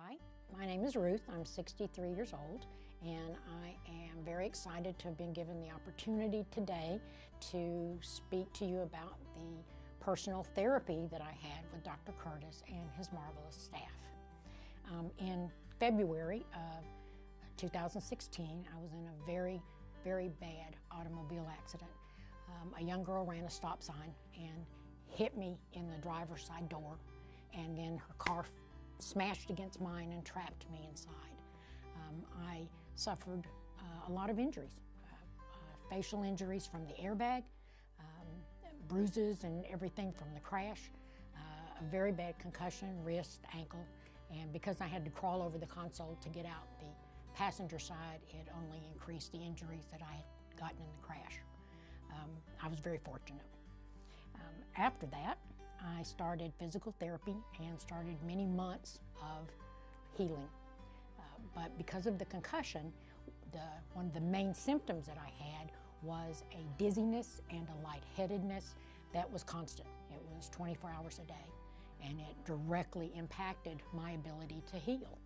Hi, my name is Ruth. I'm 63 years old, and I am very excited to have been given the opportunity today to speak to you about the personal therapy that I had with Dr. Curtis and his marvelous staff. In February of 2016, I was in a very bad automobile accident. A young girl ran a stop sign and hit me in the driver's side door, and then her car smashed against mine and trapped me inside. I suffered a lot of injuries, facial injuries from the airbag, bruises and everything from the crash, a very bad concussion, wrist, ankle, and because I had to crawl over the console to get out the passenger side, it only increased the injuries that I had gotten in the crash. I was very fortunate. After that, I started physical therapy and started many months of healing. But because of the concussion, one of the main symptoms that I had was a dizziness and a lightheadedness that was constant. It was 24 hours a day, and it directly impacted my ability to heal.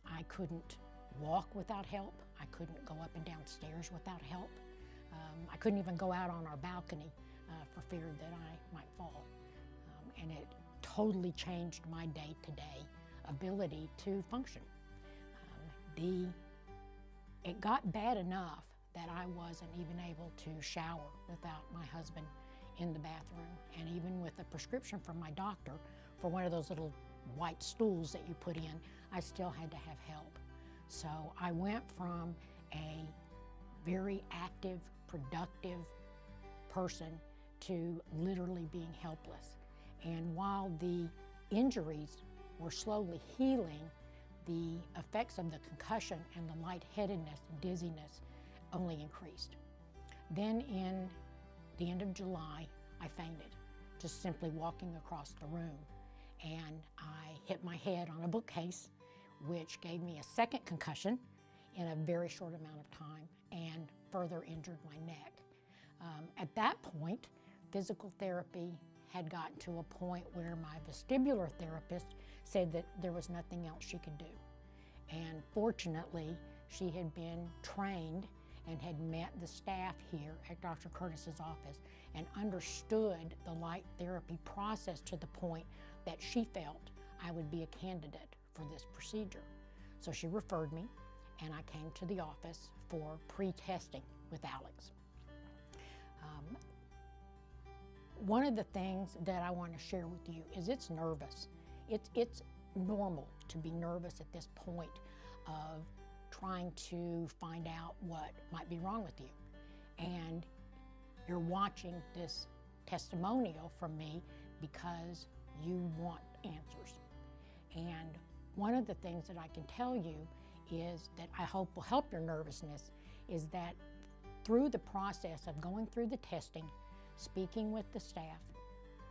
I couldn't walk without help. I couldn't go up and down stairs without help. I couldn't even go out on our balcony for fear that I might fall. And it totally changed my day-to-day ability to function. It got bad enough that I wasn't even able to shower without my husband in the bathroom, and even with a prescription from my doctor for one of those little white stools that you put in, I still had to have help. So I went from a very active, productive person to literally being helpless. And while the injuries were slowly healing, the effects of the concussion and the lightheadedness and dizziness only increased. Then in the end of July, I fainted, just simply walking across the room. And I hit my head on a bookcase, which gave me a second concussion in a very short amount of time and further injured my neck. At that point, physical therapy had gotten to a point where my vestibular therapist said that there was nothing else she could do. And fortunately, she had been trained and had met the staff here at Dr. Curtis's office and understood the light therapy process to the point that she felt I would be a candidate for this procedure. So she referred me, and I came to the office for pre-testing with Alex. One of the things that I want to share with you is it's nervous. It's normal to be nervous at this point of trying to find out what might be wrong with you. And you're watching this testimonial from me because you want answers. And one of the things that I can tell you is that I hope will help your nervousness is that through the process of going through the testing, speaking with the staff,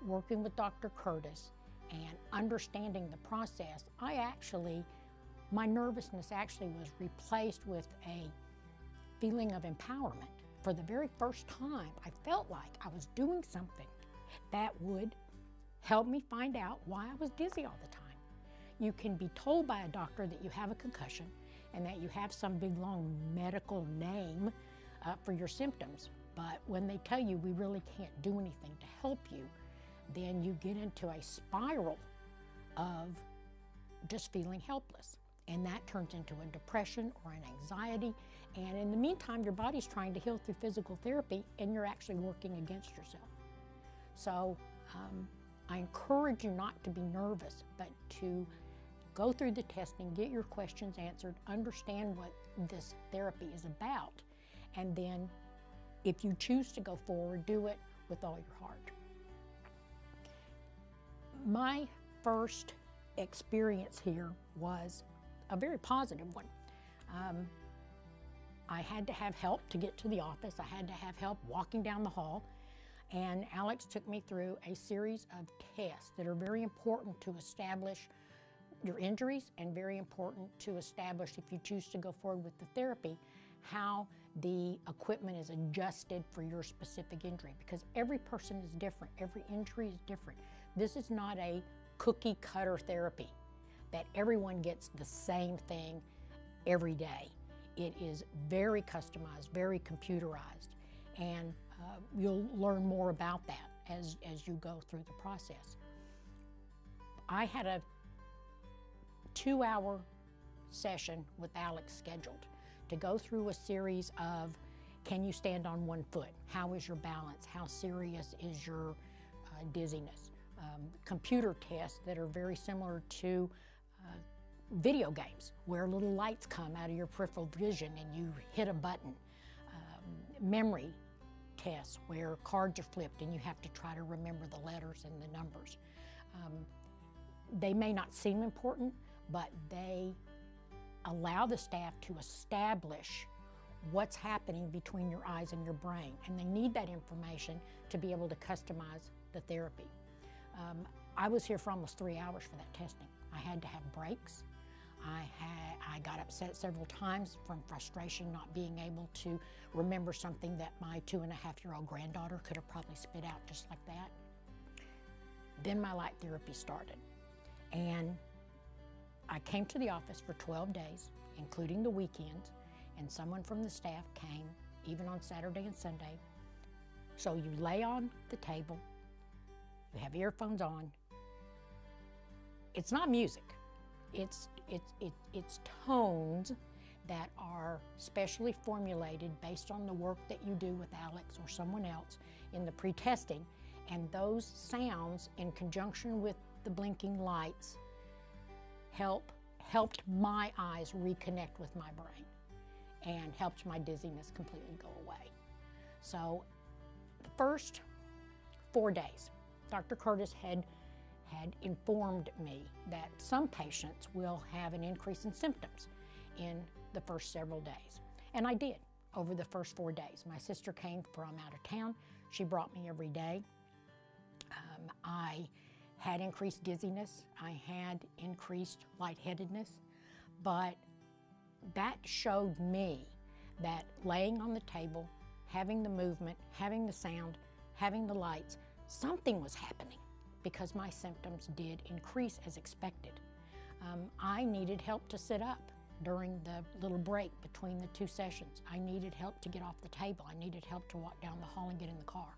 working with Dr. Curtis, and understanding the process, my nervousness actually was replaced with a feeling of empowerment. For the very first time, I felt like I was doing something that would help me find out why I was dizzy all the time. You can be told by a doctor that you have a concussion and that you have some big long medical name for your symptoms, but when they tell you we really can't do anything to help you, then you get into a spiral of just feeling helpless. And that turns into a depression or an anxiety. And in the meantime, your body's trying to heal through physical therapy and you're actually working against yourself. So I encourage you not to be nervous, but to go through the testing, get your questions answered, understand what this therapy is about, and then if you choose to go forward, do it with all your heart. My first experience here was a very positive one. I had to have help to get to the office. I had to have help walking down the hall. And Alex took me through a series of tests that are very important to establish your injuries and very important to establish, if you choose to go forward with the therapy, how the equipment is adjusted for your specific injury, because every person is different, every injury is different. This is not a cookie cutter therapy that everyone gets the same thing every day. It is very customized, very computerized, and you'll learn more about that as you go through the process. I had a 2-hour session with Alex scheduled to go through a series of, can you stand on one foot? How is your balance? How serious is your dizziness? Computer tests that are very similar to video games, where little lights come out of your peripheral vision and you hit a button. Memory tests where cards are flipped and you have to try to remember the letters and the numbers. They may not seem important, but they allow the staff to establish what's happening between your eyes and your brain, and they need that information to be able to customize the therapy. I was here for almost 3 hours for that testing. I had to have breaks. I got upset several times from frustration not being able to remember something that my 2.5-year-old granddaughter could have probably spit out just like that. Then my light therapy started, and I came to the office for 12 days, including the weekends, and someone from the staff came, even on Saturday and Sunday. So you lay on the table, you have earphones on. It's not music. It's tones that are specially formulated based on the work that you do with Alex or someone else in the pre-testing, and those sounds in conjunction with the blinking lights helped my eyes reconnect with my brain and helped my dizziness completely go away. So the first 4 days, Dr. Curtis had informed me that some patients will have an increase in symptoms in the first several days. And I did over the first 4 days. My sister came from out of town. She brought me every day. I had increased dizziness. I had increased lightheadedness. But that showed me that laying on the table, having the movement, having the sound, having the lights, something was happening, because my symptoms did increase as expected. I needed help to sit up during the little break between the 2 sessions. I needed help to get off the table. I needed help to walk down the hall and get in the car.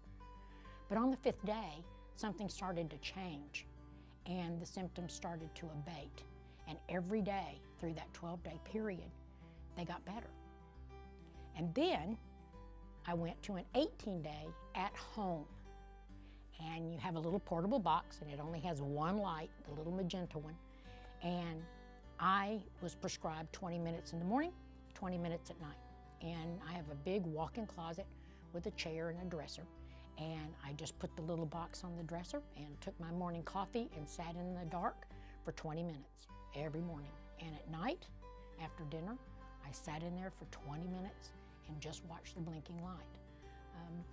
But on the 5th day, something started to change, and the symptoms started to abate. And every day through that 12-day period, they got better. And then I went to an 18-day at home. And you have a little portable box, and it only has one light, the little magenta one. And I was prescribed 20 minutes in the morning, 20 minutes at night. And I have a big walk-in closet with a chair and a dresser. And I just put the little box on the dresser and took my morning coffee and sat in the dark for 20 minutes every morning. And at night, after dinner, I sat in there for 20 minutes and just watched the blinking light.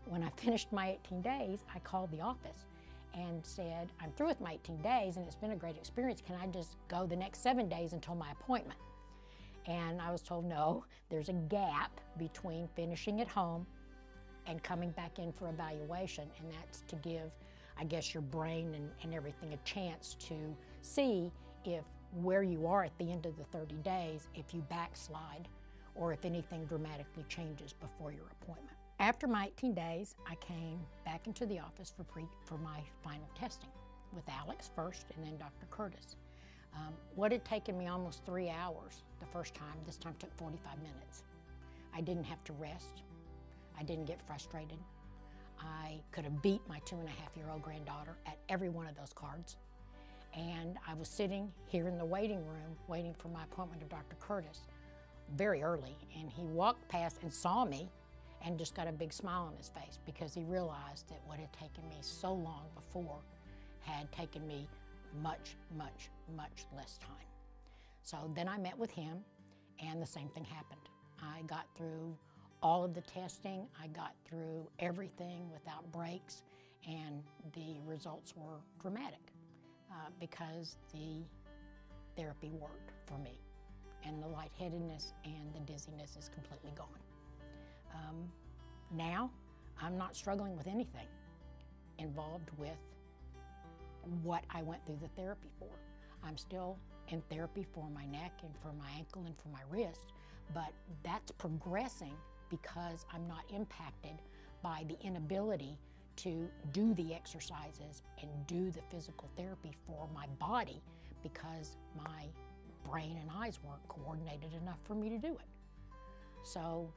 When I finished my 18 days, I called the office and said, I'm through with my 18 days and it's been a great experience. Can I just go the next 7 days until my appointment? And I was told, no, there's a gap between finishing at home and coming back in for evaluation, and that's to give, I guess, your brain and everything a chance to see if where you are at the end of the 30 days, if you backslide or if anything dramatically changes before your appointment. After my 18 days, I came back into the office for my final testing with Alex first and then Dr. Curtis. What had taken me almost 3 hours the first time, this time took 45 minutes. I didn't have to rest. I didn't get frustrated. I could have beat my 2.5-year-old granddaughter at every one of those cards. And I was sitting here in the waiting room waiting for my appointment with Dr. Curtis very early, and he walked past and saw me and just got a big smile on his face, because he realized that what had taken me so long before had taken me much, much, much less time. So then I met with him, and the same thing happened. I got through all of the testing, I got through everything without breaks, and the results were dramatic because the therapy worked for me, and the lightheadedness and the dizziness is completely gone. Now, I'm not struggling with anything involved with what I went through the therapy for. I'm still in therapy for my neck and for my ankle and for my wrist, but that's progressing because I'm not impacted by the inability to do the exercises and do the physical therapy for my body because my brain and eyes weren't coordinated enough for me to do it. So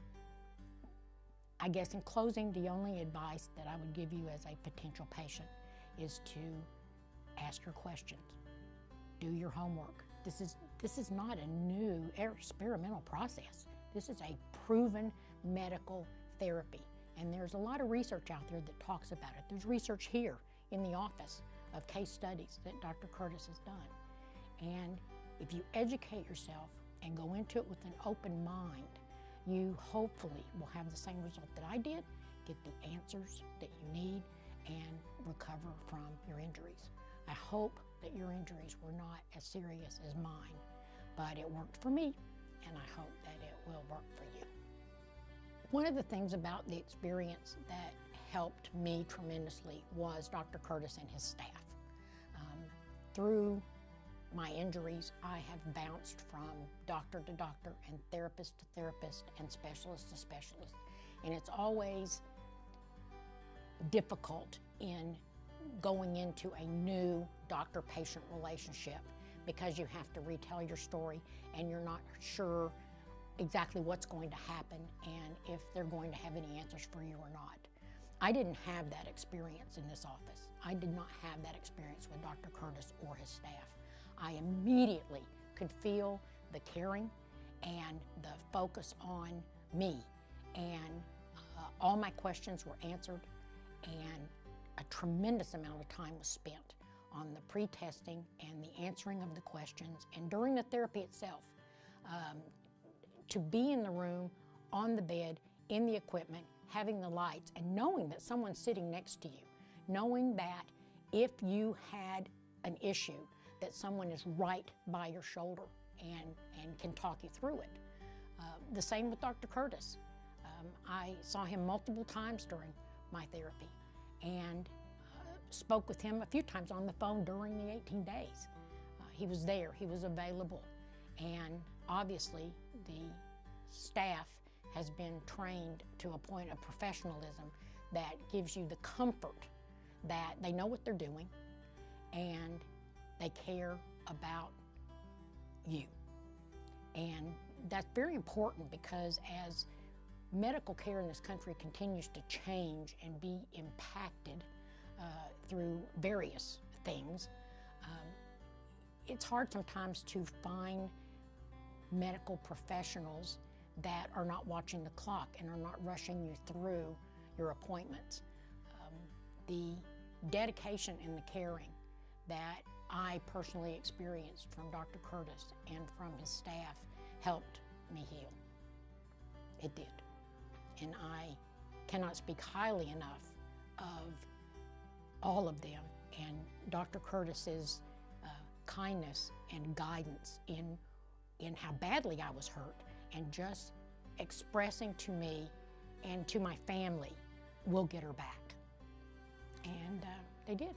I guess in closing, the only advice that I would give you as a potential patient is to ask your questions, do your homework. This is not a new experimental process. This is a proven medical therapy. And there's a lot of research out there that talks about it. There's research here in the office of case studies that Dr. Curtis has done. And if you educate yourself and go into it with an open mind, you hopefully will have the same result that I did, get the answers that you need, and recover from your injuries. I hope that your injuries were not as serious as mine, but it worked for me, and I hope that it will work for you. One of the things about the experience that helped me tremendously was Dr. Curtis and his staff. Through my injuries, I have bounced from doctor to doctor and therapist to therapist and specialist to specialist. And it's always difficult in going into a new doctor-patient relationship because you have to retell your story and you're not sure exactly what's going to happen and if they're going to have any answers for you or not. I didn't have that experience in this office. I did not have that experience with Dr. Curtis or his staff. I immediately could feel the caring and the focus on me, and all my questions were answered, and a tremendous amount of time was spent on the pre-testing and the answering of the questions, and during the therapy itself. To be in the room, on the bed, in the equipment, having the lights, and knowing that someone's sitting next to you, knowing that if you had an issue, that someone is right by your shoulder and can talk you through it. The same with Dr. Curtis. I saw him multiple times during my therapy and spoke with him a few times on the phone during the 18 days. He was there, he was available, and obviously the staff has been trained to a point of professionalism that gives you the comfort that they know what they're doing and they care about you. And that's very important because as medical care in this country continues to change and be impacted through various things, it's hard sometimes to find medical professionals that are not watching the clock and are not rushing you through your appointments. The dedication and the caring that I personally experienced from Dr. Curtis and from his staff helped me heal. It did. And I cannot speak highly enough of all of them and Dr. Curtis's kindness and guidance in how badly I was hurt, and just expressing to me and to my family, we'll get her back. And they did.